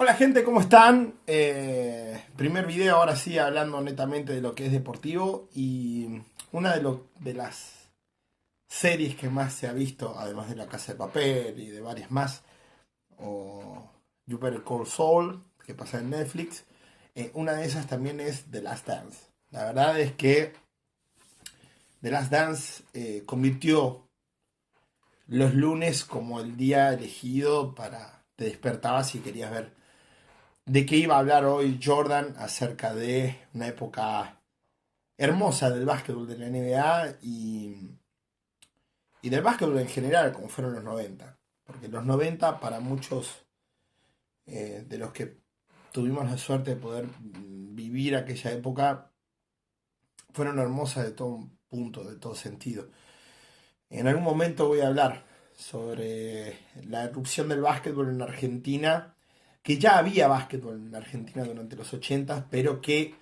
Hola gente, ¿cómo están? Primer video ahora sí hablando netamente de lo que es deportivo y una de las series que más se ha visto, además de La Casa de Papel y de varias más, o You Better Call Saul, que pasa en Netflix, una de esas también es The Last Dance. La verdad es que The Last Dance convirtió los lunes como el día elegido para te despertabas y querías ver de qué iba a hablar hoy Jordan acerca de una época hermosa del básquetbol de la NBA y del básquetbol en general, como fueron los 90. Porque los 90 para muchos de los que tuvimos la suerte de poder vivir aquella época, fueron hermosas de todo punto, de todo sentido. En algún momento voy a hablar sobre la erupción del básquetbol en Argentina, que ya había básquetbol en Argentina durante los 80, pero que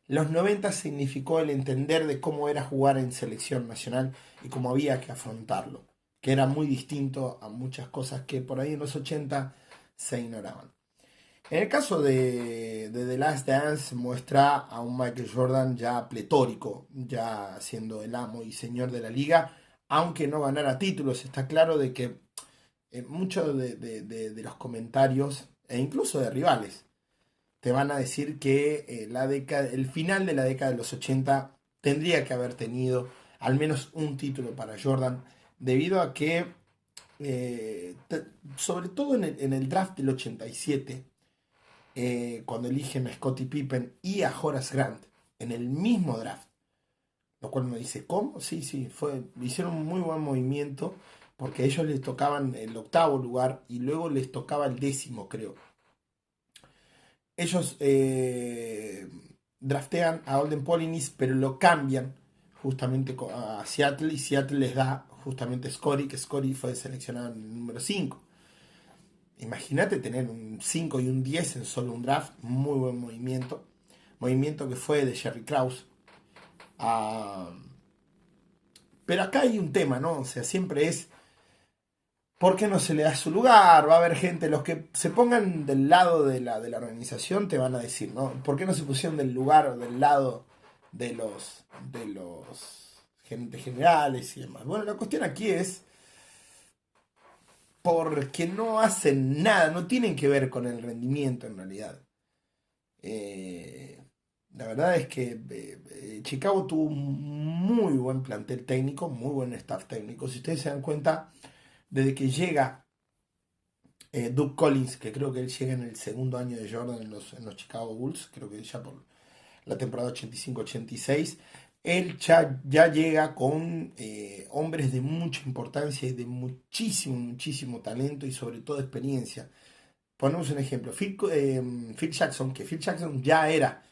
los 90 significó el entender de cómo era jugar en selección nacional y cómo había que afrontarlo, que era muy distinto a muchas cosas que por ahí en los 80 se ignoraban. En el caso de The Last Dance muestra a un Michael Jordan ya pletórico, ya siendo el amo y señor de la liga, aunque no ganara títulos. Está claro de que muchos de los comentarios, e incluso de rivales, te van a decir que el final de la década de los 80 tendría que haber tenido al menos un título para Jordan, debido a que, sobre todo en el draft del 87, cuando eligen a Scottie Pippen y a Horace Grant en el mismo draft. Lo cual me dice, ¿cómo? Sí, sí, hicieron un muy buen movimiento porque a ellos les tocaban el octavo lugar y luego les tocaba el décimo, creo. Ellos draftean a Olden Polinis, pero lo cambian justamente a Seattle y Seattle les da justamente Scottie, que Scottie fue seleccionado en el número 5. Imagínate tener un 5 y un 10 en solo un draft, muy buen movimiento. Movimiento que fue de Jerry Krause. Ah, pero acá hay un tema, ¿no? O sea, siempre es, ¿por qué no se le da su lugar? Va a haber gente, los que se pongan del lado de la organización te van a decir, ¿no? ¿Por qué no se pusieron del lugar o del lado de los gerentes generales y demás? Bueno, la cuestión aquí es porque no hacen nada, no tienen que ver con el rendimiento en realidad. Eh, la verdad es que Chicago tuvo un muy buen plantel técnico, muy buen staff técnico. Si ustedes se dan cuenta, desde que llega Doug Collins, que creo que él llega en el segundo año de Jordan en los Chicago Bulls, creo que ya por la temporada 85-86, él ya llega con hombres de mucha importancia y de muchísimo, muchísimo talento y sobre todo experiencia. Ponemos un ejemplo, Phil Jackson, que Phil Jackson ya era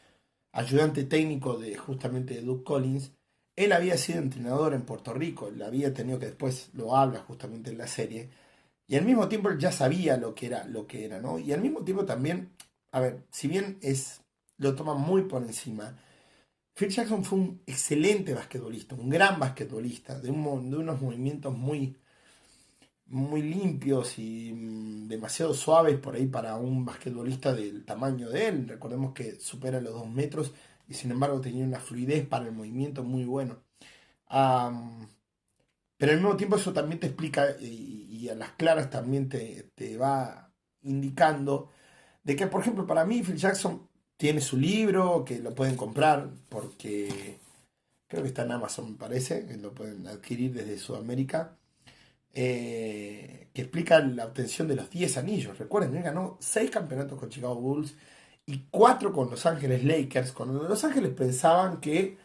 ayudante técnico de justamente de Doug Collins. Él había sido entrenador en Puerto Rico, él había tenido que después lo habla justamente en la serie, y al mismo tiempo él ya sabía lo que era, ¿no? Y al mismo tiempo también, a ver, si bien lo toma muy por encima, Phil Jackson fue un excelente basquetbolista, un gran basquetbolista, de unos movimientos muy, muy limpios y demasiado suaves por ahí para un basquetbolista del tamaño de él. Recordemos que supera los 2 metros y sin embargo tenía una fluidez para el movimiento muy bueno. Am, pero al mismo tiempo eso también te explica y a las claras también te va indicando de que, por ejemplo, para mí Phil Jackson tiene su libro, que lo pueden comprar porque creo que está en Amazon, me parece, que lo pueden adquirir desde Sudamérica, que explica la obtención de los 10 anillos. Recuerden, él ganó 6 campeonatos con Chicago Bulls y 4 con Los Ángeles Lakers, cuando Los Ángeles pensaban que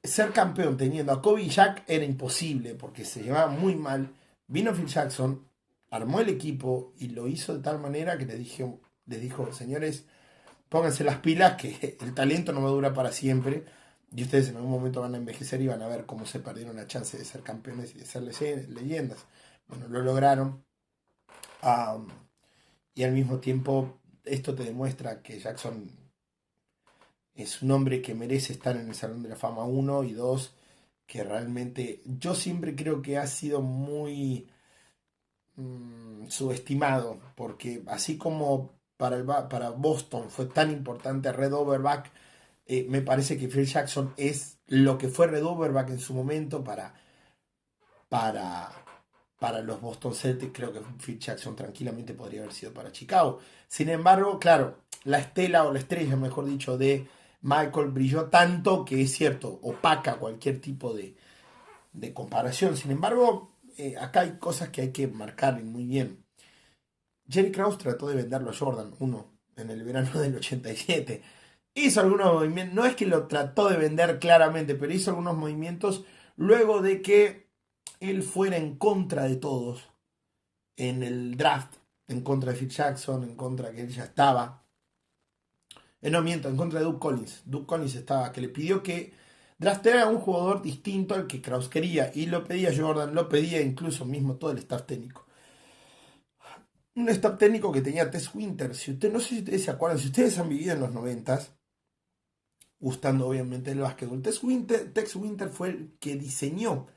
ser campeón teniendo a Kobe y Shaq era imposible porque se llevaba muy mal. Vino Phil Jackson, armó el equipo y lo hizo de tal manera que les dijo, señores, pónganse las pilas que el talento no va a durar para siempre y ustedes en algún momento van a envejecer y van a ver cómo se perdieron la chance de ser campeones y de ser leyendas. Bueno, lo lograron. um, y al mismo tiempo esto te demuestra que Jackson es un hombre que merece estar en el Salón de la Fama, uno, y dos, que realmente yo siempre creo que ha sido muy subestimado, porque así como para Boston fue tan importante Red Auerbach, me parece que Phil Jackson es lo que fue Red Auerbach en su momento para, para los Boston Celtics. Creo que Phil Jackson tranquilamente podría haber sido para Chicago. Sin embargo, claro, la estela o la estrella, mejor dicho, de Michael brilló tanto que es cierto, opaca cualquier tipo de comparación. Sin embargo, acá hay cosas que hay que marcar muy bien. Jerry Krause trató de venderlo a Jordan 1 en el verano del 87. Hizo algunos movimientos, no es que lo trató de vender claramente, pero hizo algunos movimientos luego de que él fuera en contra de todos en el draft, en contra de Phil Jackson, en contra que él ya estaba. No miento, en contra de Doug Collins. Doug Collins estaba, que le pidió que drafteara a un jugador distinto al que Krause quería. Y lo pedía Jordan, lo pedía incluso mismo todo el staff técnico. Un staff técnico que tenía Tess Winter. Si usted, no sé si ustedes se acuerdan, si ustedes han vivido en los 90s, gustando obviamente el básquetbol, Tex Winter fue el que diseñó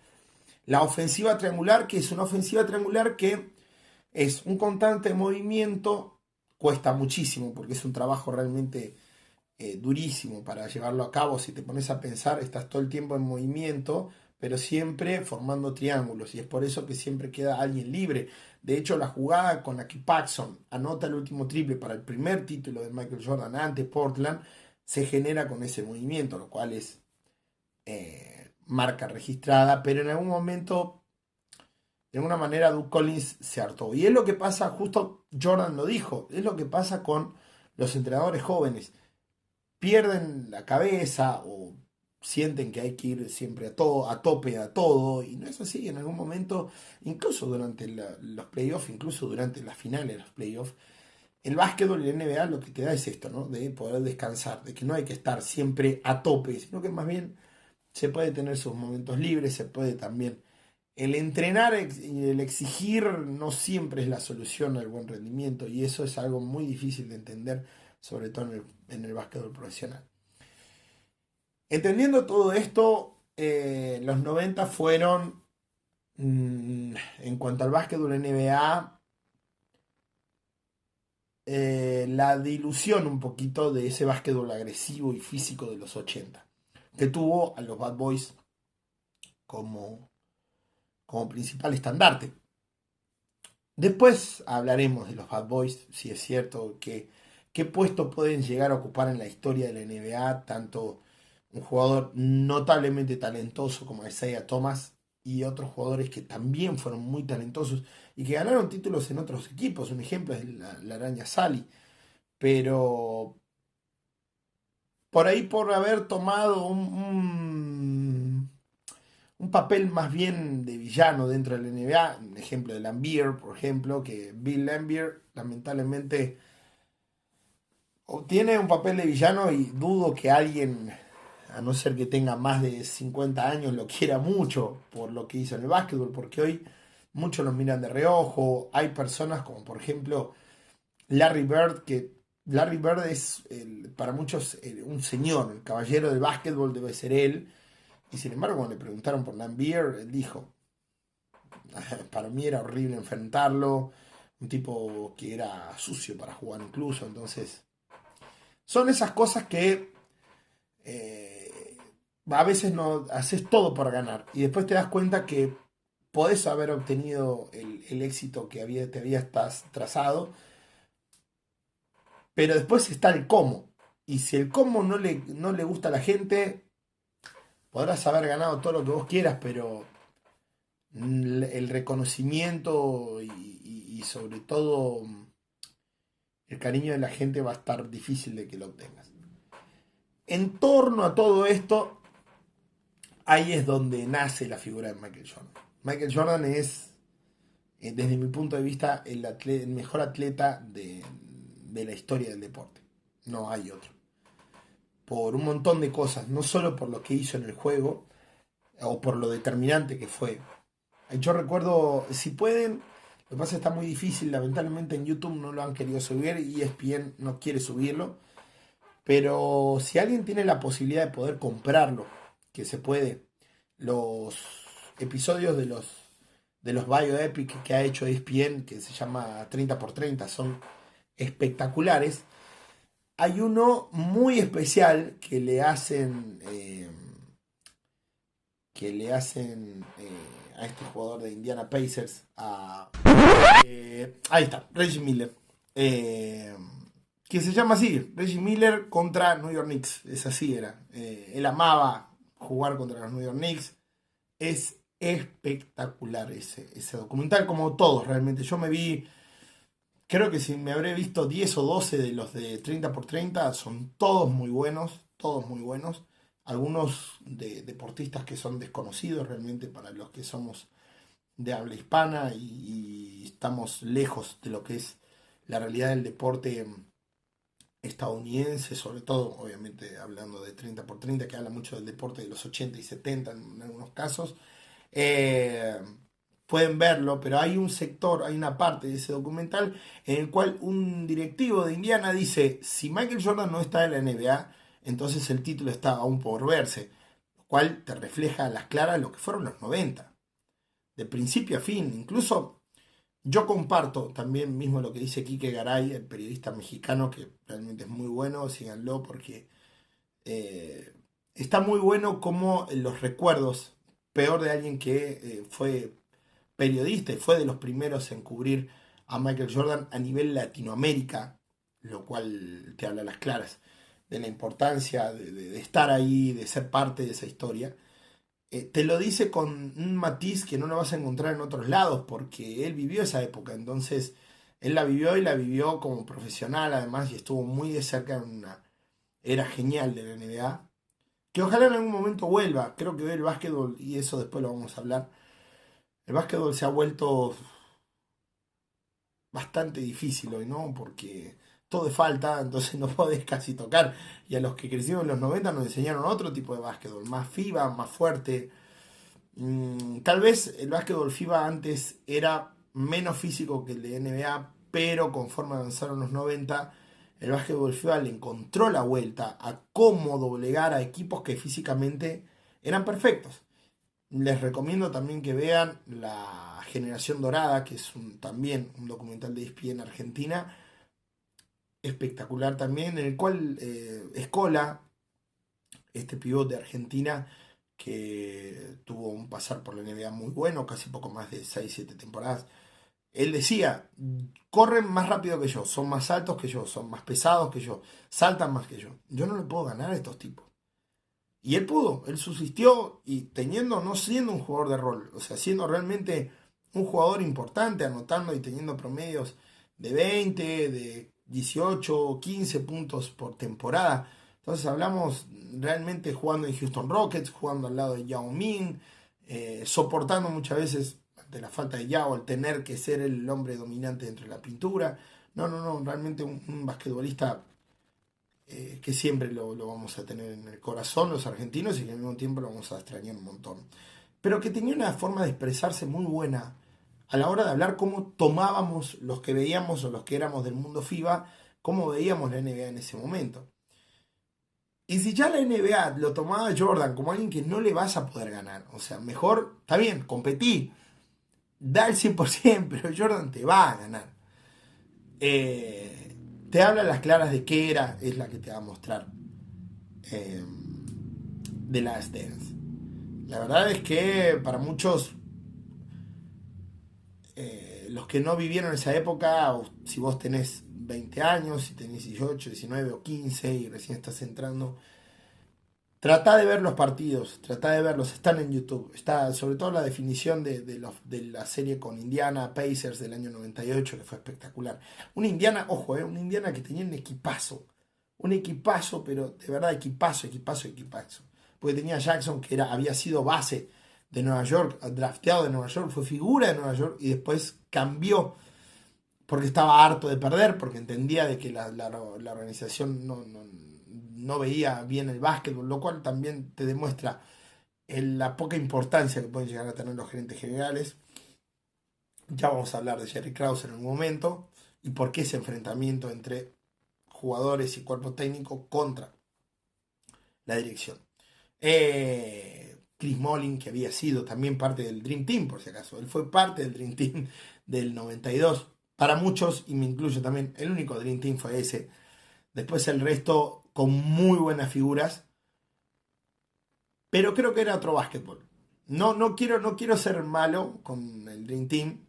la ofensiva triangular, que es una ofensiva triangular que es un constante movimiento, cuesta muchísimo porque es un trabajo realmente durísimo para llevarlo a cabo. Si te pones a pensar, estás todo el tiempo en movimiento, pero siempre formando triángulos, y es por eso que siempre queda alguien libre. De hecho, la jugada con la que Paxson anota el último triple para el primer título de Michael Jordan ante Portland se genera con ese movimiento, lo cual es marca registrada, pero en algún momento, de alguna manera, Doug Collins se hartó. Y es lo que pasa, justo Jordan lo dijo, es lo que pasa con los entrenadores jóvenes. Pierden la cabeza o sienten que hay que ir siempre a todo, a tope, a todo, y no es así. En algún momento, incluso durante los playoffs, incluso durante las finales de los playoffs, el básquetbol y la NBA lo que te da es esto, ¿no? De poder descansar, de que no hay que estar siempre a tope, sino que más bien se puede tener sus momentos libres, se puede también. El entrenar y el exigir no siempre es la solución al buen rendimiento, y eso es algo muy difícil de entender, sobre todo en el básquetbol profesional. Entendiendo todo esto, los 90 fueron, en cuanto al básquetbol NBA, la dilución un poquito de ese básquetbol agresivo y físico de los 80, que tuvo a los Bad Boys como, como principal estandarte. Después hablaremos de los Bad Boys, si es cierto que qué puesto pueden llegar a ocupar en la historia de la NBA, tanto un jugador notablemente talentoso como Isaiah Thomas y otros jugadores que también fueron muy talentosos y que ganaron títulos en otros equipos. Un ejemplo es la Araña Sally, pero por ahí por haber tomado un papel más bien de villano dentro de la NBA, un ejemplo de Lambier, por ejemplo, que Bill Lambier lamentablemente obtiene un papel de villano, y dudo que alguien, a no ser que tenga más de 50 años, lo quiera mucho por lo que hizo en el básquetbol, porque hoy muchos lo miran de reojo. Hay personas como por ejemplo Larry Bird, que Larry Bird es para muchos un señor, el caballero del básquetbol debe ser él, y sin embargo cuando le preguntaron por Lambier, él dijo, para mí era horrible enfrentarlo, un tipo que era sucio para jugar incluso. Entonces son esas cosas que eh, a veces no haces todo para ganar y después te das cuenta que podés haber obtenido el éxito que te habías trazado, pero después está el cómo. Y si el cómo no le gusta a la gente, podrás haber ganado todo lo que vos quieras, pero el reconocimiento y sobre todo el cariño de la gente va a estar difícil de que lo obtengas. En torno a todo esto, ahí es donde nace la figura de Michael Jordan. Michael Jordan es, desde mi punto de vista, el mejor atleta de la historia del deporte. No hay otro. Por un montón de cosas, no solo por lo que hizo en el juego o por lo determinante que fue. Yo recuerdo, si pueden, lo que pasa es que está muy difícil, lamentablemente en YouTube no lo han querido subir y ESPN no quiere subirlo, pero si alguien tiene la posibilidad de poder comprarlo, que se puede, los episodios de los bioepic que ha hecho ESPN, que se llama 30 por 30, son espectaculares. Hay uno muy especial a este jugador de Indiana Pacers, ahí está, Reggie Miller. Eh, que se llama así, Reggie Miller contra New York Knicks. Es así era. Él amaba jugar contra los New York Knicks. Es espectacular ese documental, como todos realmente. Yo me vi, creo que si me habré visto 10 o 12 de los de 30 por 30, son todos muy buenos, todos muy buenos. Algunos de deportistas que son desconocidos realmente para los que somos de habla hispana y estamos lejos de lo que es la realidad del deporte estadounidense, sobre todo, obviamente, hablando de 30 por 30, que habla mucho del deporte de los 80 y 70 en algunos casos. Eh, Pueden verlo, pero hay un sector, hay una parte de ese documental en el cual un directivo de Indiana dice, si Michael Jordan no está en la NBA, entonces el título está aún por verse, lo cual te refleja a las claras lo que fueron los 90 de principio a fin. Incluso yo comparto también mismo lo que dice Quique Garay, el periodista mexicano, que realmente es muy bueno, síganlo porque eh, está muy bueno como los recuerdos, peor de alguien que fue periodista y fue de los primeros en cubrir a Michael Jordan a nivel Latinoamérica, lo cual te habla a las claras de la importancia de estar ahí, de ser parte de esa historia. Te lo dice con un matiz que no lo vas a encontrar en otros lados, porque él vivió esa época, entonces él la vivió y la vivió como profesional además y estuvo muy de cerca en una era genial de la NBA, que ojalá en algún momento vuelva. Creo que hoy el básquetbol, y eso después lo vamos a hablar, el básquetbol se ha vuelto bastante difícil hoy, ¿no? Porque todo es falta, entonces no podés casi tocar. Y a los que crecimos en los 90 nos enseñaron otro tipo de básquetbol, más FIBA, más fuerte. Tal vez el básquetbol FIBA antes era menos físico que el de NBA, pero conforme avanzaron los 90, el básquetbol FIBA le encontró la vuelta a cómo doblegar a equipos que físicamente eran perfectos. Les recomiendo también que vean La Generación Dorada, que es también un documental de ESPN en Argentina, espectacular también, en el cual Escola, este pivot de Argentina, que tuvo un pasar por la NBA muy bueno, casi poco más de 6 7 temporadas, él decía, corren más rápido que yo, son más altos que yo, son más pesados que yo, saltan más que yo. Yo no le puedo ganar a estos tipos. Y él pudo, él subsistió y teniendo, no siendo un jugador de rol, o sea, siendo realmente un jugador importante, anotando y teniendo promedios de 20 de 18 15 puntos por temporada. Entonces hablamos realmente jugando en Houston Rockets, jugando al lado de Yao Ming, soportando muchas veces ante la falta de Yao, el tener que ser el hombre dominante dentro de la pintura. No, no, no, realmente un basquetbolista que siempre lo vamos a tener en el corazón los argentinos y que al mismo tiempo lo vamos a extrañar un montón. Pero que tenía una forma de expresarse muy buena a la hora de hablar cómo tomábamos los que veíamos o los que éramos del mundo FIBA, cómo veíamos la NBA en ese momento. Y si ya la NBA lo tomaba Jordan como alguien que no le vas a poder ganar, o sea, mejor, está bien, competí, da el 100%, pero Jordan te va a ganar. Te habla a las claras de qué era, es la que te va a mostrar eh, The Last Dance. La verdad es que para muchos, los que no vivieron esa época, o si vos tenés 20 años, si tenés 18 19 o 15 y recién estás entrando, trata de ver los partidos, trata de verlos, están en YouTube. Está sobre todo la definición de la serie con Indiana Pacers del año 98, que fue espectacular. Una Indiana, ojo, una Indiana que tenía un equipazo, pero de verdad equipazo, equipazo, equipazo. Porque tenía a Jackson, que había sido base de Nueva York, drafteado de Nueva York, fue figura de Nueva York y después cambió porque estaba harto de perder, porque entendía de que la organización no veía bien el básquetbol, lo cual también te demuestra la poca importancia que pueden llegar a tener los gerentes generales. Ya vamos a hablar de Jerry Krause en un momento y por qué ese enfrentamiento entre jugadores y cuerpo técnico contra la dirección. Chris Mullin, que había sido también parte del Dream Team, por si acaso, él fue parte del Dream Team del 92. para muchos, y me incluyo también, el único Dream Team fue ese. Después el resto con muy buenas figuras, pero creo que era otro básquetbol. No quiero ser malo con el Dream Team,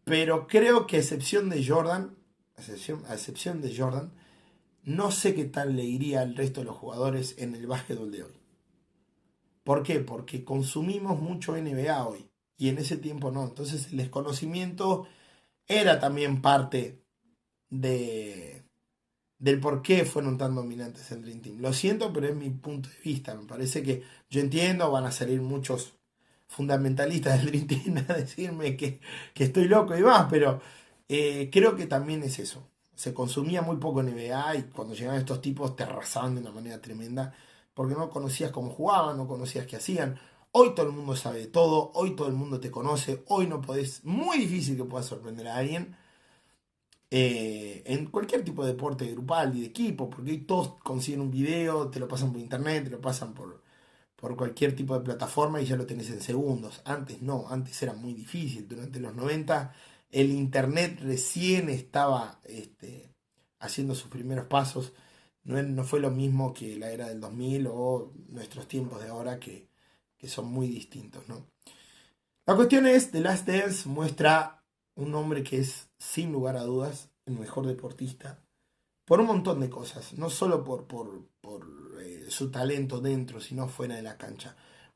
pero creo que a excepción de Jordan, no sé qué tal le iría al resto de los jugadores en el básquetbol de hoy. ¿Por qué? Porque consumimos mucho NBA hoy y en ese tiempo no. Entonces el desconocimiento era también parte de, del por qué fueron tan dominantes el Dream Team. Lo siento, pero es mi punto de vista. Me parece que yo entiendo, van a salir muchos fundamentalistas del Dream Team a decirme que estoy loco y más, pero creo que también es eso. Se consumía muy poco en NBA y cuando llegaban estos tipos te arrasaban de una manera tremenda porque no conocías cómo jugaban, no conocías qué hacían. Hoy todo el mundo sabe de todo, hoy todo el mundo te conoce, hoy no podés, muy difícil que puedas sorprender a alguien en cualquier tipo de deporte grupal y de equipo, porque hoy todos consiguen un video, te lo pasan por internet, te lo pasan por cualquier tipo de plataforma y ya lo tenés en segundos. Antes no, antes era muy difícil. Durante los 90 el internet recién estaba haciendo sus primeros pasos. No fue lo mismo que la era del 2000 o nuestros tiempos de ahora que son muy distintos, ¿no? La cuestión es, The Last Dance muestra un hombre que es, sin lugar a dudas, el mejor deportista por un montón de cosas, no solo por su talento dentro, sino fuera de la cancha.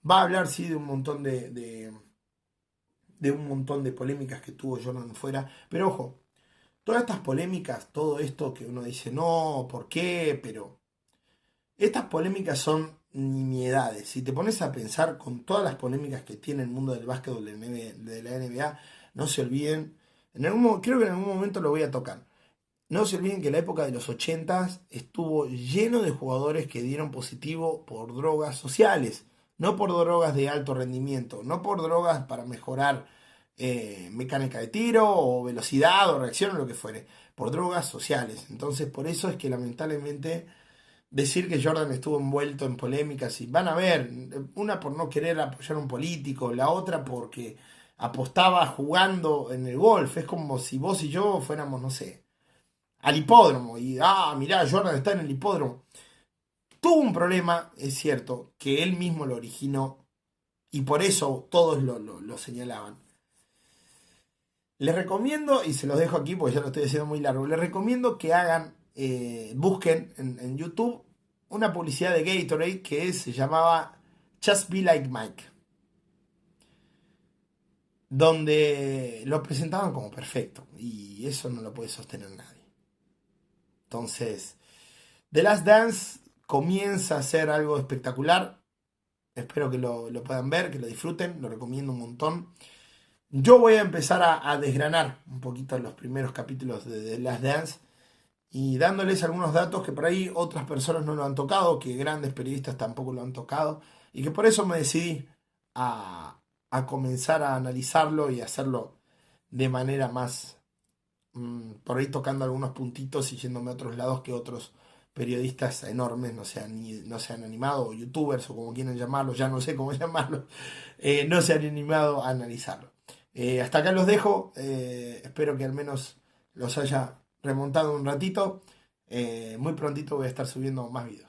Va a hablar, sí, de un montón de un montón de polémicas que tuvo Jordan fuera, pero ojo, todas estas polémicas, todo esto que uno dice, no, ¿por qué? Pero estas polémicas son nimiedades. Si te pones a pensar con todas las polémicas que tiene el mundo del básquetbol de la NBA, no se olviden, creo que en algún momento lo voy a tocar. No se olviden que la época de los 80 estuvo lleno de jugadores que dieron positivo por drogas sociales, no por drogas de alto rendimiento, no por drogas para mejorar mecánica de tiro o velocidad o reacción o lo que fuere, por drogas sociales. Entonces, por eso es que lamentablemente decir que Jordan estuvo envuelto en polémicas y van a ver, una por no querer apoyar a un político, la otra porque apostaba jugando en el golf, es como si vos y yo fuéramos, no sé, al hipódromo y, mirá, Jordan está en el hipódromo. Tuvo un problema, es cierto, que él mismo lo originó y por eso todos lo señalaban. Les recomiendo, y se los dejo aquí porque ya lo estoy haciendo muy largo, les recomiendo que busquen en YouTube una publicidad de Gatorade que se llamaba Just Be Like Mike, donde lo presentaban como perfecto y eso no lo puede sostener nadie. Entonces, The Last Dance comienza a ser algo espectacular. Espero que lo puedan ver, que lo disfruten, lo recomiendo un montón. Yo voy a empezar a desgranar un poquito los primeros capítulos de The Last Dance y dándoles algunos datos que por ahí otras personas no lo han tocado, que grandes periodistas tampoco lo han tocado, y que por eso me decidí a comenzar a analizarlo y hacerlo de manera más, por ahí tocando algunos puntitos y yéndome a otros lados que otros periodistas enormes no se han animado, o youtubers o como quieran llamarlos, ya no sé cómo llamarlos, no se han animado a analizarlo. Hasta acá los dejo, espero que al menos los haya remontado un ratito. Muy prontito voy a estar subiendo más videos.